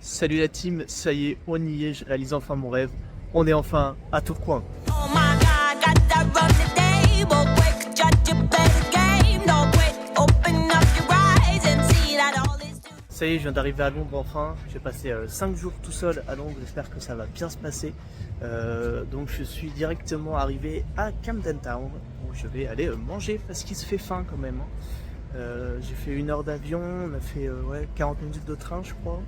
Salut la team, ça y est, on y est, je réalise enfin mon rêve. On est enfin à Tourcoing. Oh my God, got that run today. But quick, judge you play the game. Don't quit, open up your eyes and see that all is to. Ça y est, je viens d'arriver à Londres enfin. J'ai passé 5 jours tout seul à Londres, j'espère que ça va bien se passer. Donc je suis directement arrivé à Camden Town où je vais aller manger parce qu'il se fait faim quand même. J'ai fait 1 heure d'avion, on a fait 40 minutes de train je crois.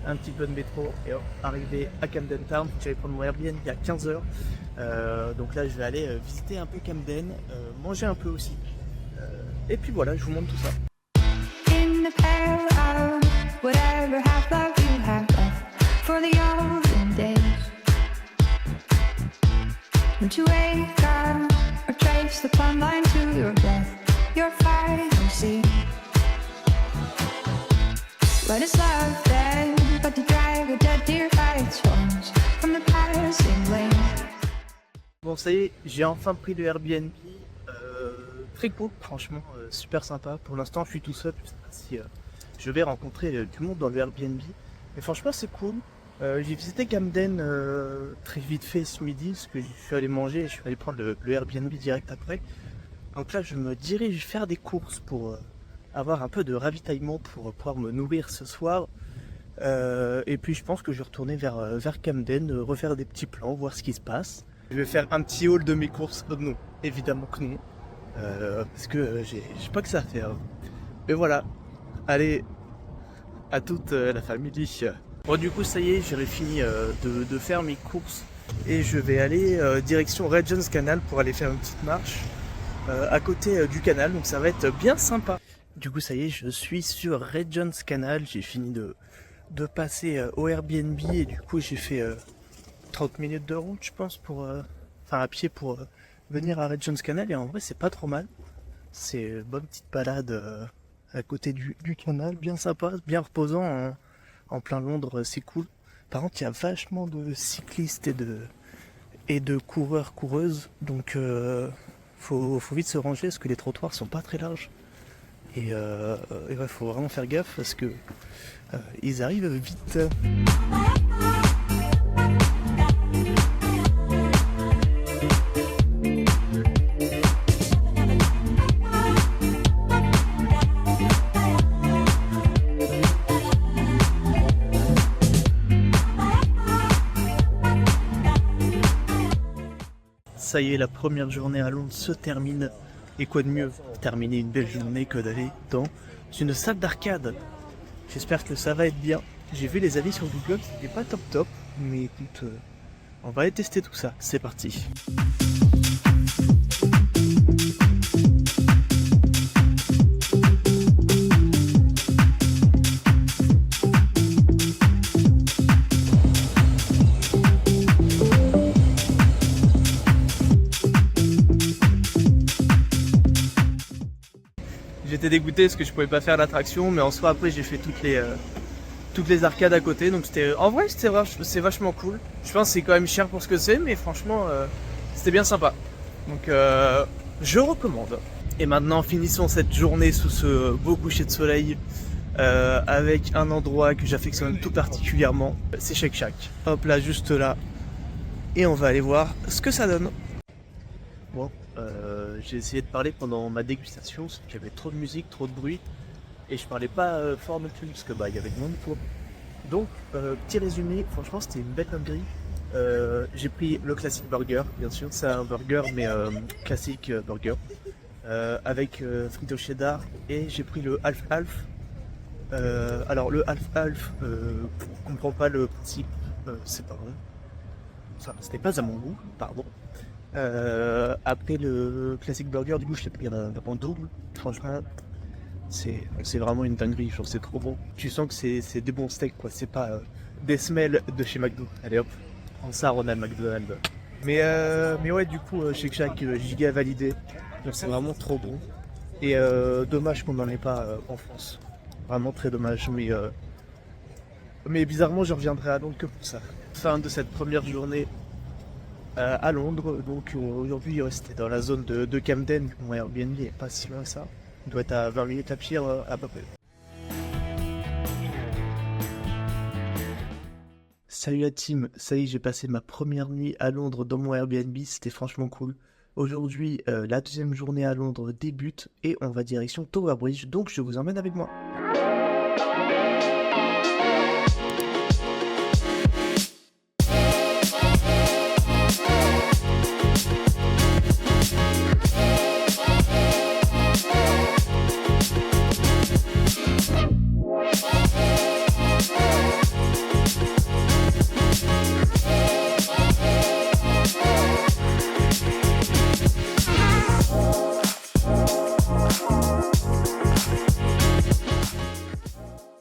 Un petit peu de métro et arrivé à Camden Town, j'allais prendre mon Airbnb il y a 15 heures. Donc là je vais aller visiter un peu Camden, manger un peu aussi. Et puis voilà, je vous montre tout ça. In the pair of whatever half life you have left for the olden days. When you wake up or trace the plumb line to your death, your final see. What is love then but to drag a dead deer by its horns from the passing lane? Bon ça y est, j'ai enfin pris le Airbnb. Très cool, franchement, super sympa. Pour l'instant je suis tout seul, je sais pas si je vais rencontrer du monde dans le Airbnb. Mais franchement c'est cool. J'ai visité Camden très vite fait ce midi, parce que je suis allé manger et je suis allé prendre le Airbnb direct après. Donc là je me dirige faire des courses pour avoir un peu de ravitaillement pour pouvoir me nourrir ce soir. Et puis je pense que je vais retourner vers Camden, refaire des petits plans, voir ce qui se passe. Je vais faire un petit haul de mes courses. Non, évidemment que non. Parce que j'ai pas que ça à faire. Mais voilà. Allez, à toute la famille. Bon du coup ça y est, j'avais fini de faire mes courses. Et je vais aller direction Regent's Canal pour aller faire une petite marche à côté du canal. Donc ça va être bien sympa. Du coup ça y est, je suis sur Regent's Canal. J'ai fini de passer au Airbnb et du coup j'ai fait 30 minutes de route je pense enfin à pied pour venir à Regent's Canal et en vrai c'est pas trop mal. C'est une bonne petite balade à côté du canal, bien sympa, bien reposant en plein Londres, c'est cool. Par contre il y a vachement de cyclistes et de coureurs, coureuses, donc faut vite se ranger parce que les trottoirs sont pas très larges. Et ouais, faut vraiment faire gaffe parce que ils arrivent vite. Ça y est, la première journée à Londres se termine. Et quoi de mieux pour terminer une belle journée que d'aller dans une salle d'arcade. J'espère que ça va être bien. J'ai vu les avis sur Google, c'était pas top, mais écoute, on va aller tester tout ça. C'est parti. J'étais dégoûté parce que je pouvais pas faire l'attraction, mais en soi après j'ai fait toutes les arcades à côté, donc c'était en vrai c'est vachement cool. Je pense que c'est quand même cher pour ce que c'est, mais franchement c'était bien sympa. Donc je recommande. Et maintenant finissons cette journée sous ce beau coucher de soleil avec un endroit que j'affectionne tout particulièrement, c'est Shake Shack. Hop là, juste là, et on va aller voir ce que ça donne. Bon, j'ai essayé de parler pendant ma dégustation, parce qu'il y avait trop de musique, trop de bruit, et je parlais pas fort non plus, parce que bah il y avait moins de poids. Donc, petit résumé, franchement c'était une belle dinguerie. J'ai pris le classic burger, bien sûr, c'est un burger mais classique burger, avec frites au cheddar, et j'ai pris le half-half. Alors le half-half, je comprends pas le principe, c'est pas vrai. Enfin, c'était pas à mon goût, pardon. Après le classic burger, du coup je l'ai pris un double. Franchement c'est vraiment une dinguerie, genre c'est trop bon. Tu sens que c'est des bons steaks quoi, c'est pas des semelles de chez McDo. Allez hop, prends ça Ronald McDonald. Mais ouais, du coup Shake Shack giga validé, donc c'est vraiment trop bon. Et dommage qu'on n'en ait pas en France, vraiment très dommage, mais bizarrement je reviendrai à Londres que pour ça. Fin de cette première journée à Londres, donc aujourd'hui c'était dans la zone de Camden. Mon Airbnb est pas si loin que ça, il doit être à 20 minutes à pied à peu près. Salut la team, ça y est, j'ai passé ma première nuit à Londres dans mon Airbnb, c'était franchement cool. Aujourd'hui, la deuxième journée à Londres débute et on va direction Tower Bridge, donc je vous emmène avec moi.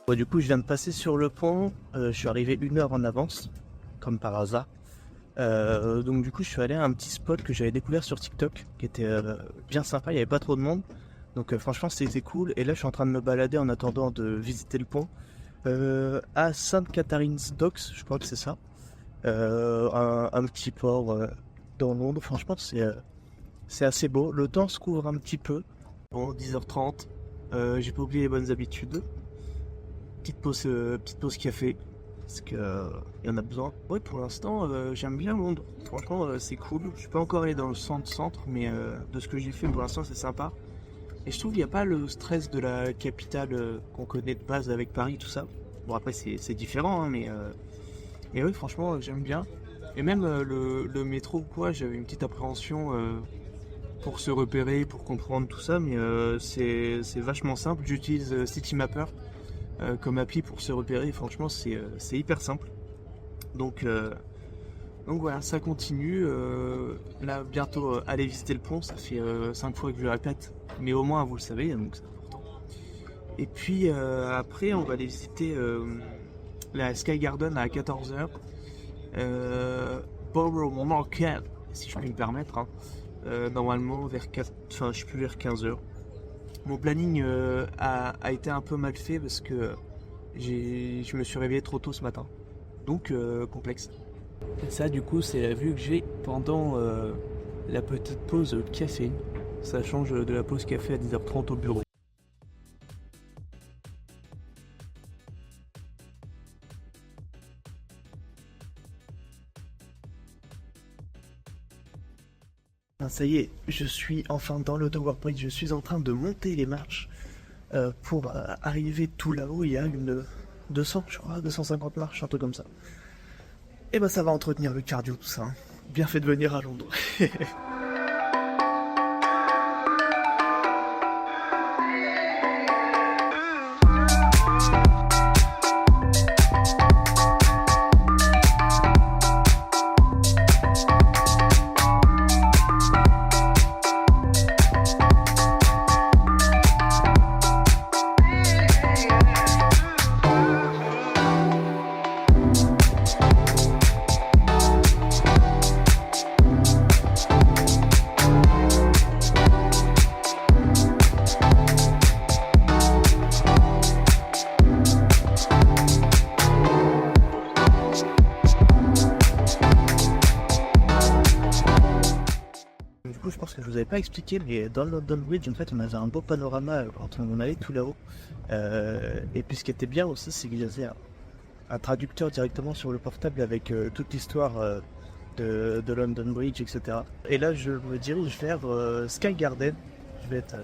Bon, du coup, je viens de passer sur le pont, je suis arrivé 1 heure en avance, comme par hasard. Donc du coup, je suis allé à un petit spot que j'avais découvert sur TikTok, qui était bien sympa, il n'y avait pas trop de monde. Donc franchement, c'était cool. Et là, je suis en train de me balader en attendant de visiter le pont. À Sainte Catherine's Docks, je crois que c'est ça. Un petit port dans Londres. Franchement, c'est assez beau. Le temps se couvre un petit peu. Bon, 10h30. J'ai pas oublié les bonnes habitudes. Petite pause café, parce qu'il y en a besoin. Ouais, pour l'instant, j'aime bien Londres. Franchement, c'est cool. Je suis pas encore allé dans le centre, mais de ce que j'ai fait, pour l'instant, c'est sympa. Et je trouve qu'il n'y a pas le stress de la capitale qu'on connaît de base avec Paris, tout ça. Bon, après, c'est différent, hein, mais oui, franchement, j'aime bien. Et même le métro, quoi, j'avais une petite appréhension pour se repérer, pour comprendre tout ça, mais c'est vachement simple. J'utilise Citymapper comme appli pour se repérer. Franchement, c'est hyper simple. Donc voilà, ça continue. Là, bientôt, aller visiter le pont, ça fait 5 fois que je le répète. Mais au moins, vous le savez, donc c'est important. Et puis, après, on va aller visiter la Sky Garden à 14h. Borough Market, si je puis me permettre. Hein. Normalement, vers 15h. Mon planning a été un peu mal fait parce que je me suis réveillé trop tôt ce matin. Donc, complexe. Et ça, du coup, c'est la vue que j'ai pendant la petite pause café. Ça change de la pause café à 10h30 au bureau. Ça y est, je suis enfin dans le Tower Bridge, je suis en train de monter les marches pour arriver tout là-haut. Il y a une 200, je crois, 250 marches, un truc comme ça. Et ben ça va entretenir le cardio, tout ça. Hein. Bien fait de venir à Londres. Je pense que je vous avais pas expliqué, mais dans le London Bridge, en fait, on avait un beau panorama quand on allait tout là-haut. Et puis ce qui était bien aussi, c'est qu'il y avait un traducteur directement sur le portable avec toute l'histoire de London Bridge, etc. Et là, je me dirige vers Sky Garden. Je vais être,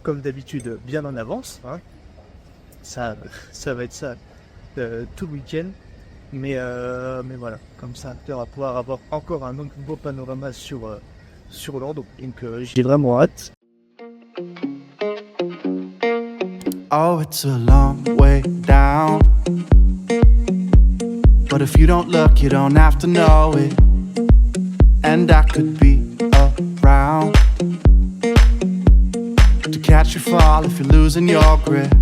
comme d'habitude, bien en avance. Hein. Ça va être ça tout le week-end. Mais voilà, comme ça, on va pouvoir avoir encore un autre beau panorama sur Londres, donc j'ai vraiment hâte. Oh, it's a long way down, but if you don't look, you don't have to know it. And I could be around to catch you fall if you're losing your grip.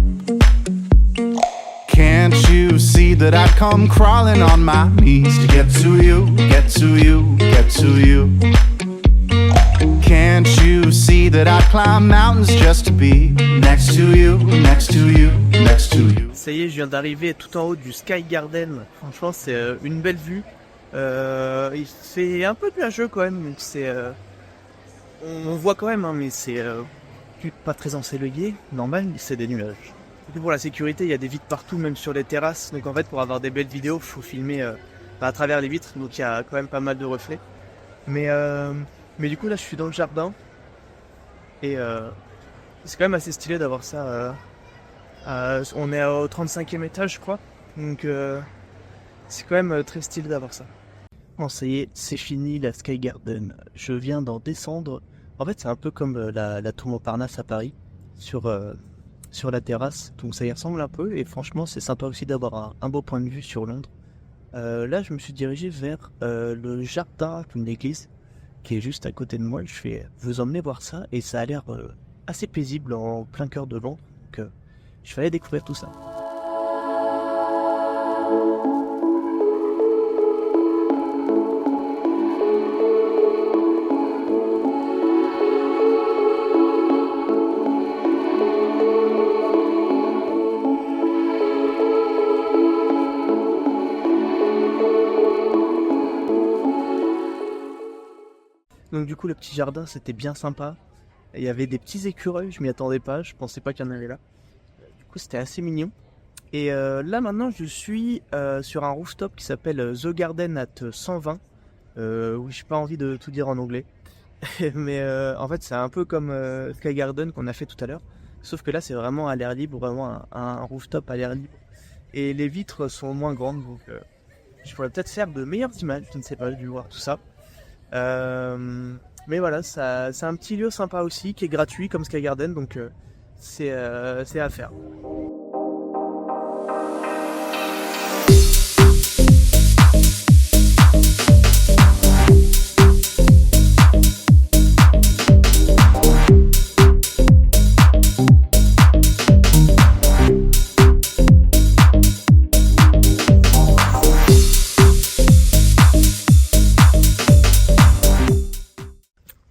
Can't you see that I'd come crawling on my knees to get to you, get to you, get to you? Can't you see that I'd climb mountains just to be next to you, next to you, next to you? Ça y est, je viens d'arriver tout en haut du Sky Garden. Franchement, c'est une belle vue. C'est un peu nuageux quand même, donc on voit quand même, hein, mais c'est pas très ensoleillé. Normal, c'est des nuages. Et pour la sécurité, il y a des vitres partout, même sur les terrasses. Donc en fait, pour avoir des belles vidéos, il faut filmer à travers les vitres. Donc il y a quand même pas mal de reflets. Mais du coup, là, je suis dans le jardin. Et c'est quand même assez stylé d'avoir ça. On est au 35e étage, je crois. Donc c'est quand même très stylé d'avoir ça. Bon, ça y est, c'est fini la Sky Garden. Je viens d'en descendre. En fait, c'est un peu comme la tour Montparnasse à Paris, sur la terrasse. Donc ça y ressemble un peu. Et franchement, c'est sympa aussi d'avoir un beau point de vue sur Londres. Là, je me suis dirigé vers le jardin d'une église qui est juste à côté de moi. Je vais vous emmener voir ça. Et ça a l'air assez paisible en plein cœur de Londres. Donc je vais aller découvrir tout ça. Donc du coup le petit jardin c'était bien sympa. Il y avait des petits écureuils, je m'y attendais pas, je pensais pas qu'il y en avait là. Du coup c'était assez mignon. Et là maintenant je suis sur un rooftop qui s'appelle The Garden at 120. Oui, j'ai pas envie de tout dire en anglais. Mais en fait c'est un peu comme Sky Garden qu'on a fait tout à l'heure. Sauf que là c'est vraiment à l'air libre, vraiment un rooftop à l'air libre. Et les vitres sont moins grandes, donc je pourrais peut-être faire de meilleures images, je ne sais pas, je vais voir tout ça. Mais voilà, c'est un petit lieu sympa aussi, qui est gratuit comme Sky Garden, donc c'est à faire.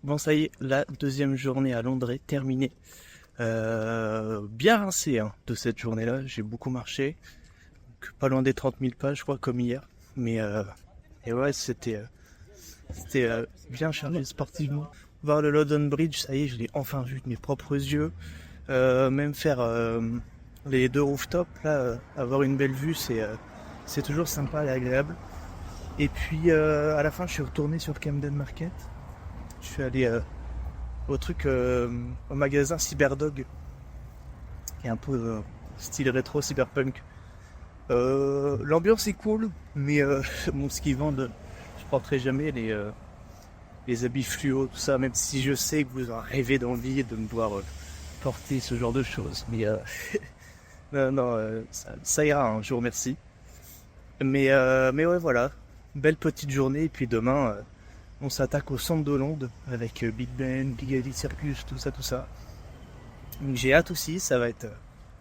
Bon ça y est, la deuxième journée à Londres est terminée. Bien rincé de cette journée-là, j'ai beaucoup marché. Donc, pas loin des 30 000 pas, je crois, comme hier. Mais et ouais, c'était bien chargé sportivement. Voir le London Bridge, ça y est, je l'ai enfin vu de mes propres yeux. Même faire les deux rooftops, là, avoir une belle vue, c'est toujours sympa et agréable. Et puis à la fin, je suis retourné sur Camden Market. Je suis allé au magasin Cyberdog, qui est un peu style rétro cyberpunk. L'ambiance est cool, mais ce qu'ils vendent, je porterai jamais les habits fluo, tout ça, même si je sais que vous en rêvez d'envie de me voir porter ce genre de choses. Mais ça ira, je vous remercie. Mais ouais, voilà, belle petite journée, et puis demain... on s'attaque au centre de Londres avec Big Ben, Piccadilly Circus, tout ça. Donc j'ai hâte aussi, ça va être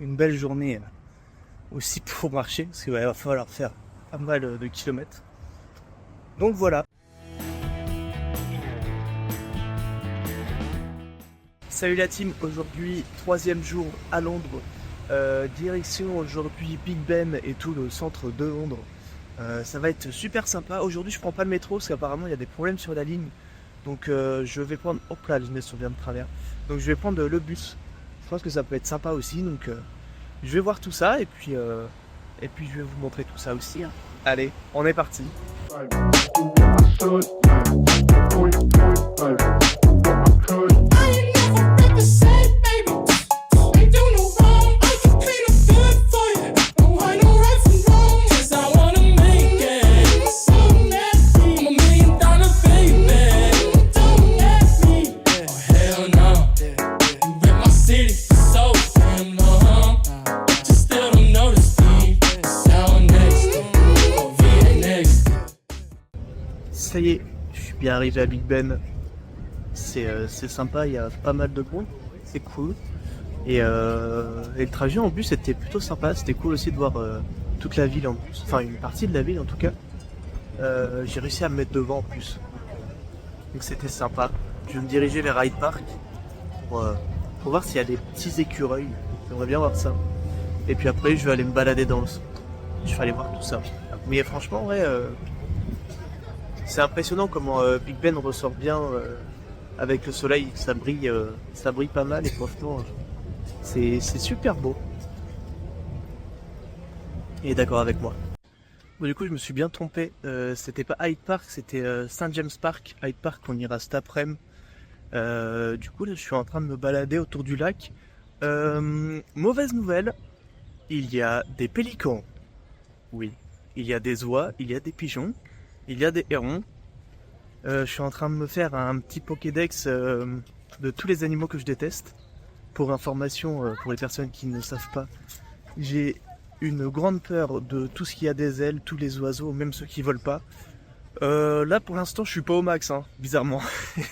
une belle journée aussi pour marcher, parce qu'il va falloir faire pas mal de kilomètres. Donc voilà. Salut la team, aujourd'hui 3e jour à Londres, direction aujourd'hui Big Ben et tout le centre de Londres. Ça va être super sympa. Aujourd'hui je prends pas le métro parce qu'apparemment il y a des problèmes sur la ligne. Donc je vais prendre... Hop là, les lunettes sont bien de travers. Donc je vais prendre le bus. Je pense que ça peut être sympa aussi. Donc je vais voir tout ça et puis je vais vous montrer tout ça aussi. Allez, on est parti. Ça y est, je suis bien arrivé à Big Ben. C'est sympa, il y a pas mal de monde, c'est cool. Et le trajet en bus était plutôt sympa, c'était cool aussi de voir toute la ville en bus, enfin une partie de la ville en tout cas. J'ai réussi à me mettre devant en plus, donc c'était sympa. Je vais me diriger vers Hyde Park pour voir s'il y a des petits écureuils, j'aimerais bien voir ça. Et puis après je vais aller me balader dans le centre, je vais aller voir tout ça. Mais franchement ouais, c'est impressionnant comment Big Ben ressort bien avec le soleil, ça brille pas mal et franchement c'est super beau. est d'accord avec moi. Bon, du coup, je me suis bien trompé. C'était pas Hyde Park, c'était St. James Park. Hyde Park, on ira cet après-midi. Du coup, là, je suis en train de me balader autour du lac. Mauvaise nouvelle, il y a des pélicans. Oui, il y a des oies, il y a des pigeons, il y a des hérons. Je suis en train de me faire un petit Pokédex de tous les animaux que je déteste. Pour information, pour les personnes qui ne savent pas, j'ai une grande peur de tout ce qui a des ailes, tous les oiseaux, même ceux qui volent pas. Là, pour l'instant, je suis pas au max, hein, bizarrement.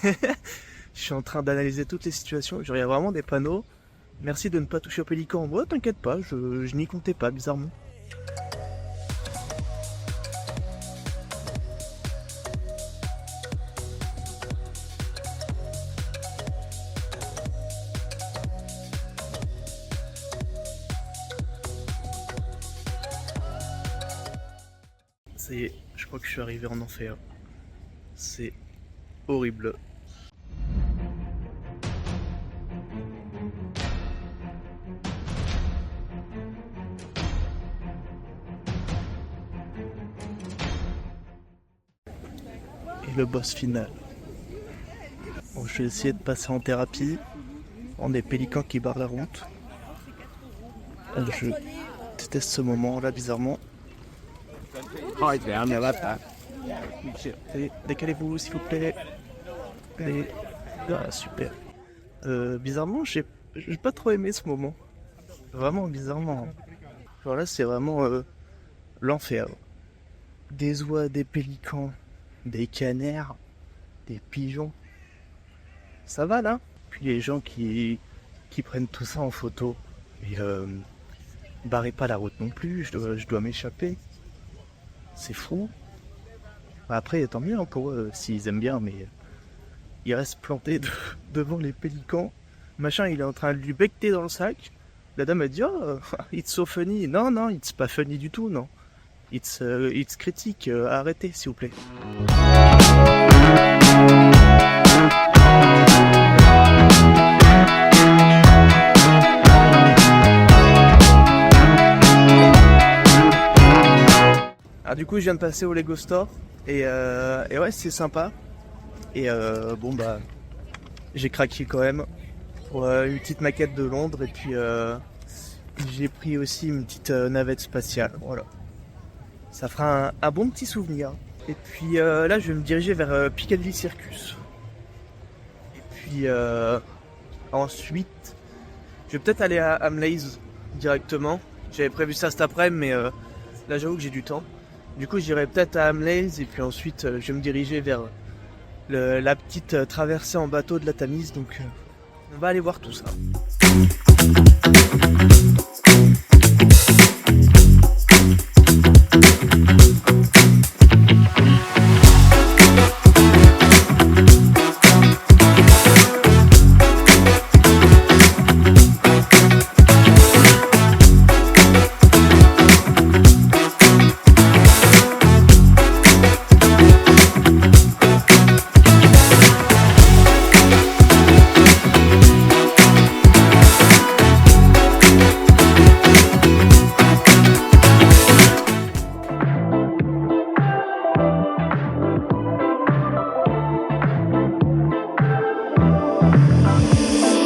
Je suis en train d'analyser toutes les situations. Il y a vraiment des panneaux. Merci de ne pas toucher au pélican. Moi, t'inquiète pas, je n'y comptais pas, bizarrement. Ça y est, je crois que je suis arrivé en enfer. C'est horrible. Et le boss final. Bon, je vais essayer de passer en thérapie. On est pélicans qui barrent la route. Je déteste ce moment là, bizarrement. Allez, décalez-vous s'il vous plaît. Allez. Ah, super. Bizarrement, j'ai pas trop aimé ce moment. Vraiment bizarrement. Genre là, c'est vraiment l'enfer. Des oies, des pélicans, des canards, des pigeons. Ça va là? Puis les gens qui prennent tout ça en photo. Et barrez pas la route non plus, je dois m'échapper. C'est fou. Après, tant mieux hein, pour eux, s'ils aiment bien, mais ils restent plantés devant les pélicans. Machin, il est en train de lui becter dans le sac. La dame a dit, oh, it's so funny. Non, non, it's pas funny du tout, non. It's critique, arrêtez, s'il vous plaît. Ah, du coup, je viens de passer au Lego Store et ouais, c'est sympa. Et bon, bah, j'ai craqué quand même pour une petite maquette de Londres. Et puis, j'ai pris aussi une petite navette spatiale. Voilà. Ça fera un bon petit souvenir. Et puis là, je vais me diriger vers Piccadilly Circus. Et puis ensuite, je vais peut-être aller à Hamleys directement. J'avais prévu ça cet après-midi, mais là, j'avoue que j'ai du temps. Du coup, j'irai peut-être à Hamleys et puis ensuite, je vais me diriger vers la petite traversée en bateau de la Tamise. Donc, on va aller voir tout ça.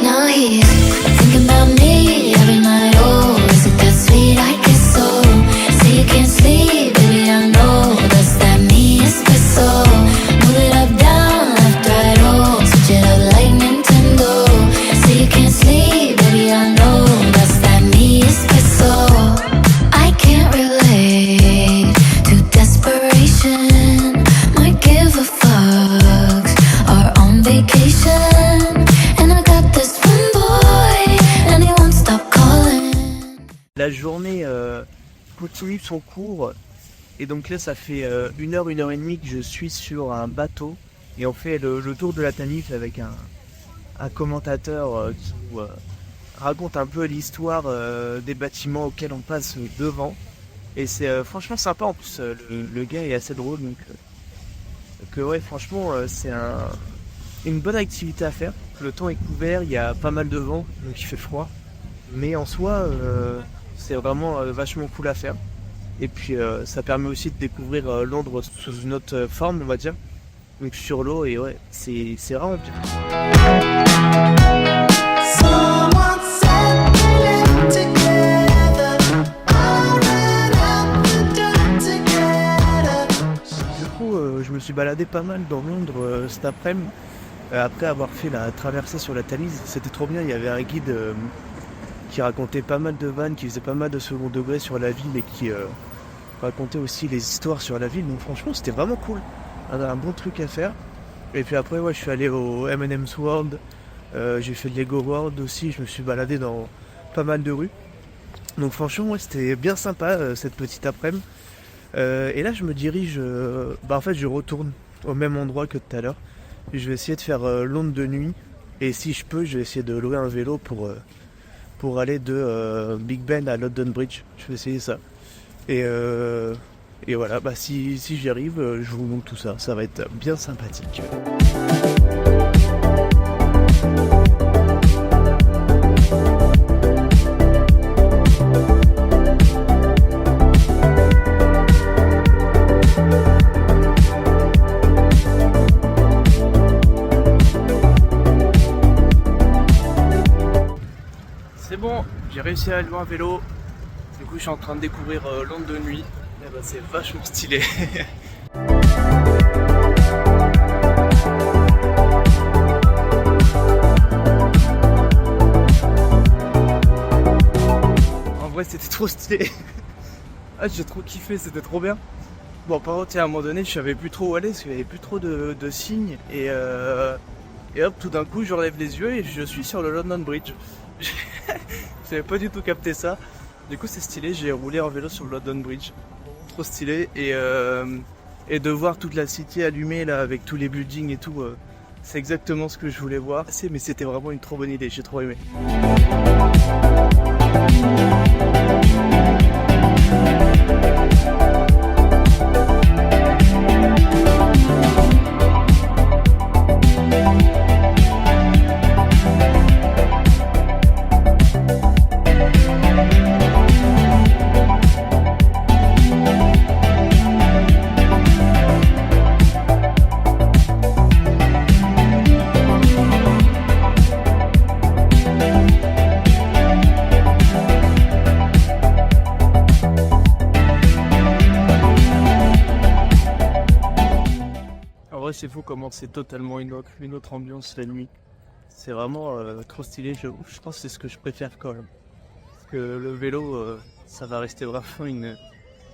Now he's thinking about me every night. Oh, is it that sweet? I guess so. Say you can't sleep, baby, I know that's that me espresso. Move it up, down, left, right, oh, switch it up like Nintendo. Say you can't sleep, baby, I know that's that me espresso. I can't relate to desperation. Might give a fucks. Are on vacation. La journée continue son cours et donc là ça fait 1 heure, 1 heure et demie que je suis sur un bateau et on fait le tour de la Tamise avec un commentateur qui nous raconte un peu l'histoire des bâtiments auxquels on passe devant et c'est franchement sympa en plus, le gars est assez drôle donc ouais franchement c'est une bonne activité à faire. Le temps est couvert, il y a pas mal de vent, donc il fait froid. Mais en soi, c'est vraiment vachement cool à faire. Le temps est couvert, il y a pas mal de vent, donc il fait froid. Mais en soi, c'est une bonne activité à faire. Le temps est couvert, il y a pas mal de vent, donc il fait froid. Mais en soi, c'est vachement cool à faire. Et puis ça permet aussi de découvrir Londres sous une autre forme, on va dire. Donc sur l'eau, et ouais, c'est vraiment bien. Someone said we live together. I ran up the dirt together. Du coup, je me suis baladé pas mal dans Londres cet après-midi. Après avoir fait la traversée sur la Thalys, c'était trop bien. Il y avait un guide qui racontait pas mal de vannes, qui faisait pas mal de second degré sur la ville et qui racontait aussi les histoires sur la ville. Donc franchement, c'était vraiment cool. Un bon truc à faire. Et puis après, ouais, je suis allé au M&M's World. J'ai fait le Lego World aussi. Je me suis baladé dans pas mal de rues. Donc franchement, ouais, c'était bien sympa cette petite après-midi. Et là, je me dirige. En fait, je retourne au même endroit que tout à l'heure. Je vais essayer de faire Londres de nuit. Et si je peux, je vais essayer de louer un vélo pour aller de Big Ben à London Bridge. Je vais essayer ça. Et voilà, si j'y arrive, je vous montre tout ça. Ça va être bien sympathique. C'est bon, j'ai réussi à louer un vélo. Du coup, je suis en train de découvrir Londres de nuit. Et c'est vachement stylé. En vrai, c'était trop stylé. Ah, j'ai trop kiffé, c'était trop bien. Bon, par contre, à un moment donné, je savais plus trop où aller parce qu'il y avait plus trop de signes. Et hop, tout d'un coup, je relève les yeux et je suis sur le London Bridge. J'avais pas du tout capté ça. Du coup, c'est stylé, j'ai roulé en vélo sur le London Bridge. Trop stylé. Et de voir toute la city allumée là avec tous les buildings et tout, c'est exactement ce que je voulais voir. Mais c'était vraiment une trop bonne idée, j'ai trop aimé. C'est fou comment c'est totalement une autre ambiance la nuit. C'est vraiment trop stylé. Je pense que c'est ce que je préfère quand même. Parce que le vélo, ça va rester vraiment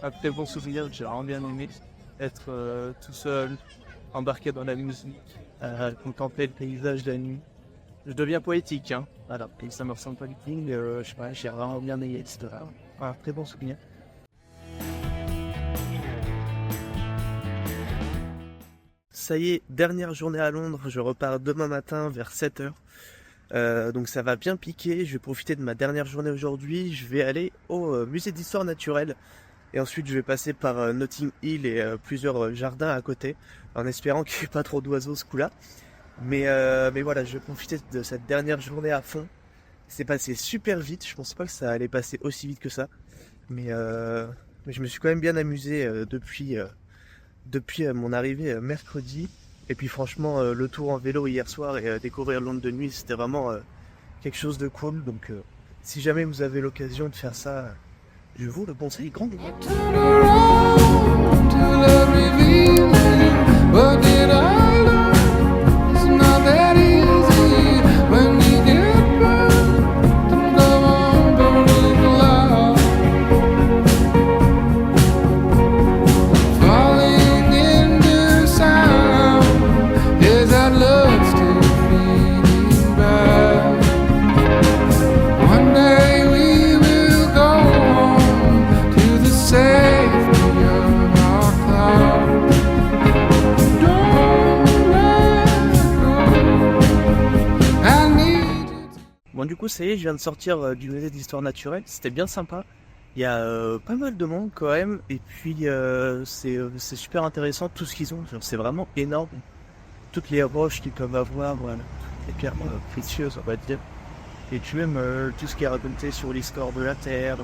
un très bon souvenir. J'ai vraiment bien aimé être tout seul, embarqué dans la musique, contempler le paysage la nuit. Je deviens poétique, hein. Voilà, et ça me ressemble pas du tout, mais je sais pas, j'ai vraiment bien aimé, etc. Un très bon souvenir. Ça y est, dernière journée à Londres, je repars demain matin vers 7h. Donc ça va bien piquer, je vais profiter de ma dernière journée aujourd'hui. Je vais aller au musée d'histoire naturelle. Et ensuite je vais passer par Notting Hill et plusieurs jardins à côté. En espérant qu'il n'y ait pas trop d'oiseaux ce coup-là. Mais voilà, je vais profiter de cette dernière journée à fond. C'est passé super vite, je pensais pas que ça allait passer aussi vite que ça. Mais je me suis quand même bien amusé depuis mon arrivée mercredi. Et puis franchement, le tour en vélo hier soir et découvrir Londres de nuit, c'était vraiment quelque chose de cool. Donc si jamais vous avez l'occasion de faire ça, je vous le conseille grandement. Bon, du coup, ça y est, je viens de sortir du musée d'histoire naturelle. C'était bien sympa. Il y a pas mal de monde quand même. Et puis, c'est super intéressant tout ce qu'ils ont. C'est vraiment énorme. Toutes les roches qu'ils peuvent avoir, voilà. Les pierres précieuses, on va dire. Et puis même tout ce qui est raconté sur l'histoire de la Terre,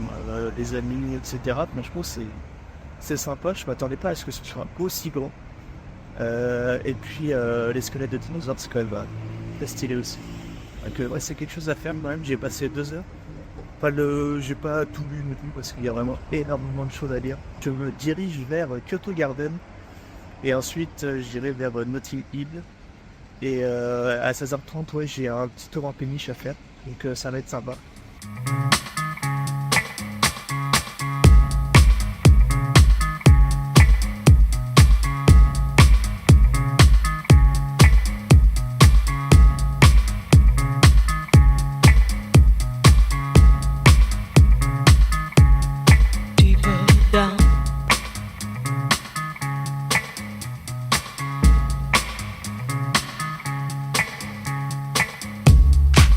les amis, etc. Franchement, c'est sympa, je m'attendais pas à ce que ce soit aussi grand. Et puis les squelettes de dinosaures, c'est quand même très stylé aussi. Donc ouais, c'est quelque chose à faire quand même, j'ai passé 2 heures. J'ai pas tout lu non plus parce qu'il y a vraiment énormément de choses à lire. Je me dirige vers Kyoto Garden et ensuite j'irai vers Notting Hill. Et à 16h30, ouais, j'ai un petit tour en péniche à faire, donc ça va être sympa. Deeper down.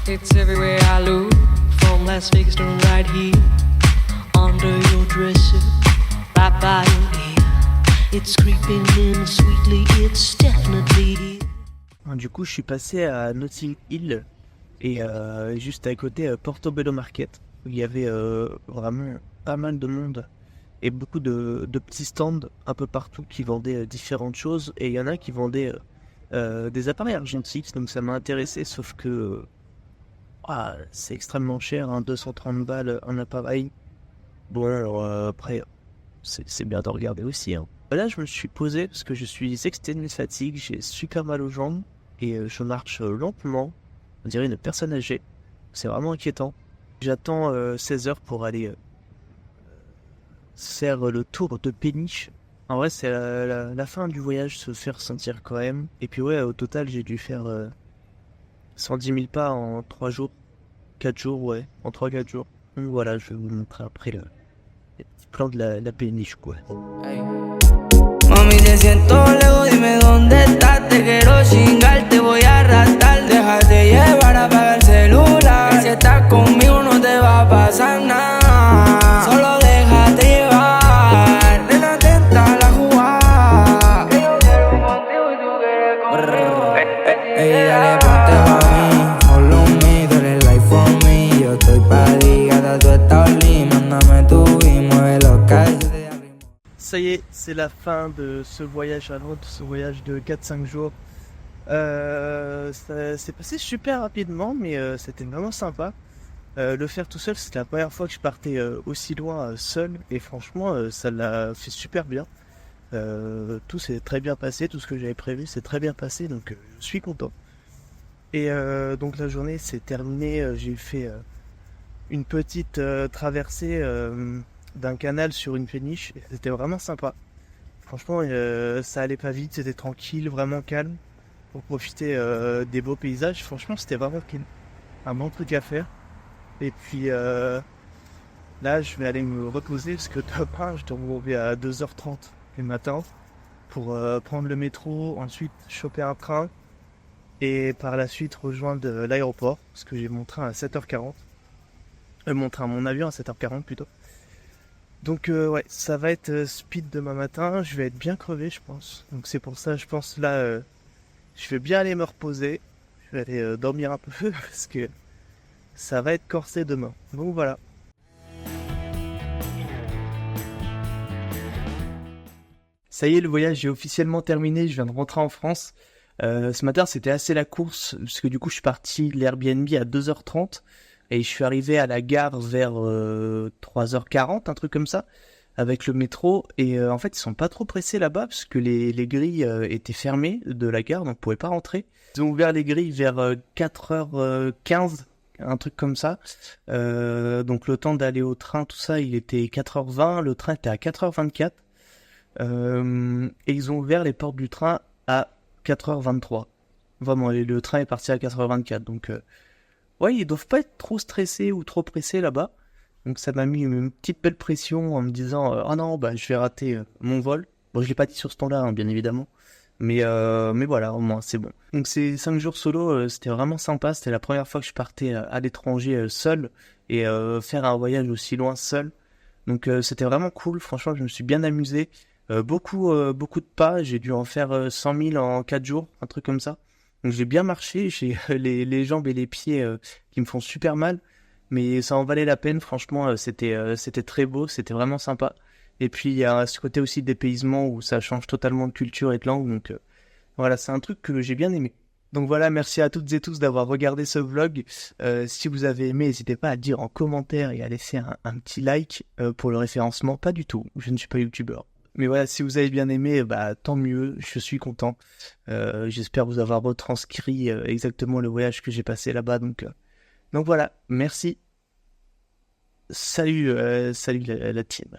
It's everywhere I look, from Las Vegas to right here, under your dresser, right by your ear. It's creeping in sweetly, it's definitely here. Du coup, je suis passé à Notting Hill et juste à côté Portobello Market où il y avait vraiment pas mal de monde et beaucoup de petits stands un peu partout qui vendaient différentes choses, et il y en a qui vendaient des appareils argentiques, donc ça m'a intéressé, sauf que c'est extrêmement cher, hein, 230 balles un appareil. Bon, alors après, c'est bien de regarder aussi. Hein. Là, je me suis posé parce que je suis exténué de fatigue, j'ai super mal aux jambes et je marche lentement, on dirait une personne âgée. C'est vraiment inquiétant. J'attends 16 heures pour aller faire le tour de péniche. En vrai, c'est la fin du voyage, se faire sentir quand même. Et puis ouais, au total, j'ai dû faire 110 000 pas en 3 jours. 4 jours, ouais, en 3-4 jours. Donc voilà, je vais vous montrer après le petit plan de la péniche, quoi. Mami, te siento lejos, dime dónde estás. Te quiero chingar, te voy a arrastrar. Déjate llevar, apaga el celular. Que si estás conmigo no te va a pasar nada. Solo déjate llevar. Nena, atenta la jugada. Que yo quiero contigo y tú quieres conmigo. Ey, dale, ponte pa' mí. Follow me, tú eres life for me. Yo estoy pa' ligada, tú estás lindo. Mándame tu y mueve los calles. Ça y est, c'est la fin de ce voyage à Londres, ce voyage de 4-5 jours. Ça s'est passé super rapidement, mais c'était vraiment sympa. Le faire tout seul, c'était la première fois que je partais aussi loin seul, et franchement, ça l'a fait super bien. Tout s'est très bien passé, tout ce que j'avais prévu s'est très bien passé, donc je suis content. Et donc la journée s'est terminée, j'ai fait une petite traversée d'un canal sur une péniche, c'était vraiment sympa. Franchement, ça allait pas vite, c'était tranquille, vraiment calme, pour profiter des beaux paysages. Franchement, c'était vraiment un bon truc à faire. Et puis là, je vais aller me reposer parce que demain, je dois me lever à 2h30 le matin pour prendre le métro, ensuite choper un train et par la suite rejoindre l'aéroport parce que j'ai mon train à 7h40. Mon avion à 7h40 plutôt. Donc ouais, ça va être speed demain matin, je vais être bien crevé je pense. Donc c'est pour ça, je pense là, je vais bien aller me reposer. Je vais aller dormir un peu parce que ça va être corsé demain. Donc voilà. Ça y est, le voyage est officiellement terminé, je viens de rentrer en France. Ce matin c'était assez la course, parce que du coup je suis parti de l'Airbnb à 2h30. Et je suis arrivé à la gare vers 3h40, un truc comme ça, avec le métro. Et en fait, ils sont pas trop pressés là-bas, parce que les grilles étaient fermées de la gare, donc on pouvait pas rentrer. Ils ont ouvert les grilles vers 4h15, un truc comme ça. Donc le temps d'aller au train, tout ça, il était 4h20, le train était à 4h24. Et ils ont ouvert les portes du train à 4h23. Vraiment, le train est parti à 4h24, donc... Ouais, ils doivent pas être trop stressés ou trop pressés là-bas. Donc ça m'a mis une petite belle pression en me disant ah non, bah je vais rater mon vol. Bon, je l'ai pas dit sur ce temps-là, hein, bien évidemment. Mais voilà, au moins c'est bon. Donc ces 5 jours solo, c'était vraiment sympa. C'était la première fois que je partais à l'étranger seul et faire un voyage aussi loin seul. Donc c'était vraiment cool. Franchement, je me suis bien amusé. Beaucoup de pas. J'ai dû en faire 100 000 en 4 jours, un truc comme ça. Donc j'ai bien marché, j'ai les jambes et les pieds qui me font super mal, mais ça en valait la peine, franchement, c'était très beau, c'était vraiment sympa. Et puis il y a ce côté aussi de dépaysement où ça change totalement de culture et de langue. Donc voilà, c'est un truc que j'ai bien aimé. Donc voilà, merci à toutes et tous d'avoir regardé ce vlog. Si vous avez aimé, n'hésitez pas à le dire en commentaire et à laisser un petit like pour le référencement. Pas du tout, je ne suis pas youtubeur. Mais voilà, si vous avez bien aimé, bah tant mieux, je suis content. J'espère vous avoir retranscrit exactement le voyage que j'ai passé là-bas. Donc voilà, merci. Salut la team.